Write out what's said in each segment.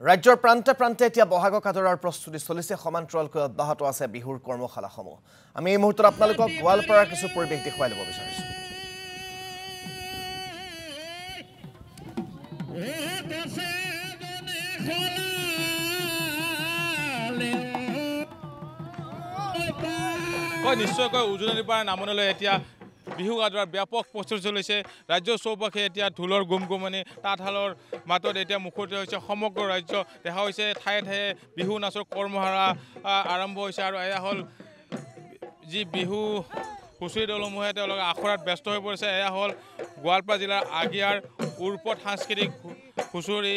ৰাজ্যৰ প্ৰান্তে প্ৰান্তে এতিয়া বহাগক আদৰাৰ প্ৰস্তুতি চলিছে সমান্তৰালকৈ অব্যাহত আছে বিহুৰ কৰ্মশালাসমূহ আমি এই মুহূৰ্তত আপোনালোকক গোৱালপাৰাৰ কিছু পৰিৱেশ দেখুৱাই ল'ব বিচাৰিছো নিশ্চয়কৈ উজনিৰ পৰা নামনিলৈ এতিয়া বিহু আদৰাৰ ব্যাপক প্ৰস্তুতি চলিছে ৰাজ্যৰ চৌপাশে এতিয়া ঢোলৰ গুমগুমনি তাঁতশালৰ মাতত এতিয়া মুখৰিত হৈছে সমগ্ৰ ৰাজ্য দেখা হৈছে ঠায়ে ঠায়ে বিহু নাচৰ কৰ্মশালা আৰম্ভ হৈছে আৰু এয়া হ'ল যি বিহু হুঁচৰি দলসমূহে তেওঁলোকে আখৰাত ব্যস্ত হৈ পৰিছে এয়া হ'ল গোৱালপাৰা জিলাৰ আগিয়াৰ উৰপথ সাংস্কৃতিক হুঁচৰি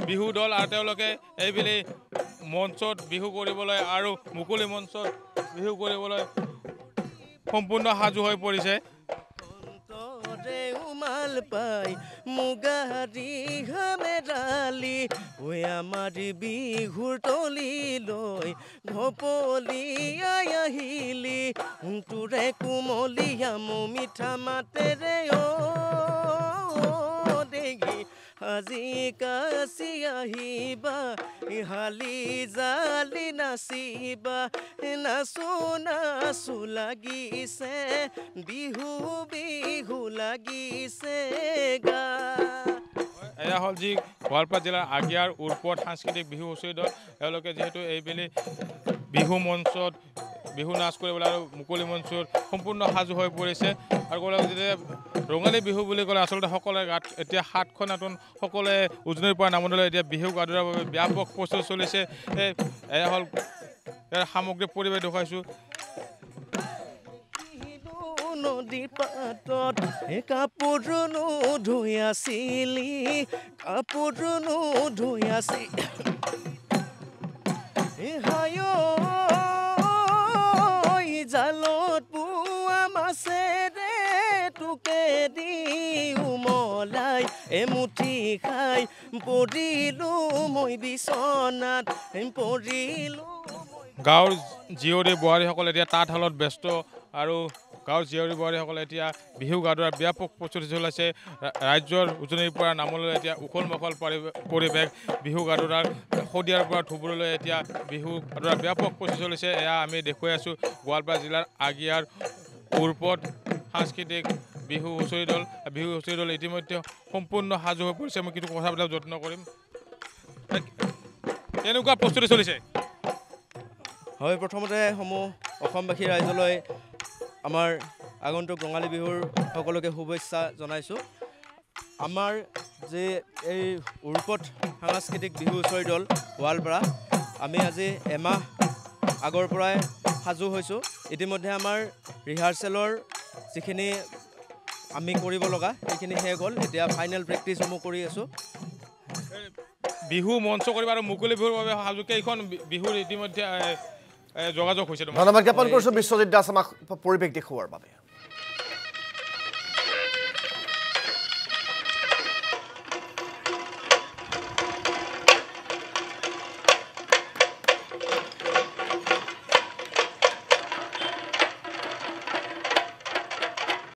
বিহু দল আৰু তেওঁলোকে এইবেলি মঞ্চত বিহু কৰিবলৈ আৰু মুকলি মঞ্চত বিহু কৰিবলৈ সম্পূৰ্ণ সাজু হৈ পৰিছে উমাল পাই মুগাৰী ঘামেৰালি ঐ আমাৰ বিহুৰ তলি লৈ ঘপলিয়াই আহিলি তোৰে কোমলীয়া মোৰ মিঠা মাতেৰে দেগি আজি কাছি আহিবা হালি জালি নাচিবা নাচো নাচো লাগিছে বিহু বিহু লাগিছে গা এয়া হ'ল যি গোৱালপাৰা জিলাৰ আগিয়াৰ উৰপথ সাংস্কৃতিক বিহু হুঁচৰি দল তেওঁলোকে যিহেতু এইবেলি বিহু মঞ্চত বিহু নাচ কৰিবলৈ আৰু মুকলি মঞ্চত সম্পূৰ্ণ সাজু হৈ পৰিছে আৰু যেতিয়া ৰঙালী বিহু বুলি ক'লে আচলতে সকলোৰে গাত এতিয়া সাতখন নতুন সকলোৱে উজনিৰ পৰা নামনিলৈ এতিয়া বিহুক আদৰাৰ বাবে ব্যাপক প্ৰস্তুতি চলিছে এয়া হ'ল ইয়াৰ সামগ্ৰিক পৰিৱেশ দেখুৱাইছোঁ নদী পাতত কাপোৰ ধুই আছিলি কাপোৰ ধুই আছিল জালত পোৱা মাছেৰে তোকে দি উমলাই এমুঠি খাই পৰিলো মই বিচনাত পৰিলো গাঁৱৰ জীয়ৰী বোৱাৰীসকলে এতিয়া তাঁতশালত ব্যস্ত আৰু গাঁৱৰ জীয়ৰী বোৱাৰীসকলে এতিয়া বিহু আদৰাৰ ব্যাপক প্ৰস্তুতি চলাইছে ৰাজ্যৰ উজনিৰ পৰা নামনিলৈ এতিয়া উখল মাখল পৰিৱেশ বিহু আদৰাৰ শদিয়াৰ পৰা ধুবুৰীলৈ এতিয়া বিহু আদৰাৰ ব্যাপক প্ৰস্তুতি চলিছে এয়া আমি দেখুৱাই আছোঁ গোৱালপাৰা জিলাৰ আগিয়াৰ উৰপথ সাংস্কৃতিক বিহু হুঁচৰি দল ইতিমধ্যে সম্পূৰ্ণ সাজু হৈ পৰিছে মই কিছু কথা পতাৰ যত্ন কৰিম কেনেকুৱা প্ৰস্তুতি চলিছে হয় প্ৰথমতে সমূহ অসমবাসী ৰাইজলৈ আমাৰ আগন্তুক ৰঙালী বিহুৰ সকলোকে শুভেচ্ছা জনাইছোঁ আমাৰ যে এই উৰপথ সাংস্কৃতিক বিহু হুঁচৰি দল গোৱালপাৰা আমি আজি এমাহ আগৰ পৰাই সাজু হৈছোঁ ইতিমধ্যে আমাৰ ৰিহাৰ্চেলৰ যিখিনি আমি কৰিব লগা সেইখিনি শেষ হ'ল এতিয়া ফাইনেল প্ৰেক্টিছসমূহ কৰি আছোঁ বিহু মঞ্চ কৰিব আৰু মুকলি বিহুৰ বাবে সাজু কেইখন বিহুৰ ইতিমধ্যে যোগাযোগ হৈছে ধন্যবাদ জ্ঞাপন কৰিছোঁ বিশ্বজিৎ দাস আমাক পৰিৱেশ দেখুওৱাৰ বাবে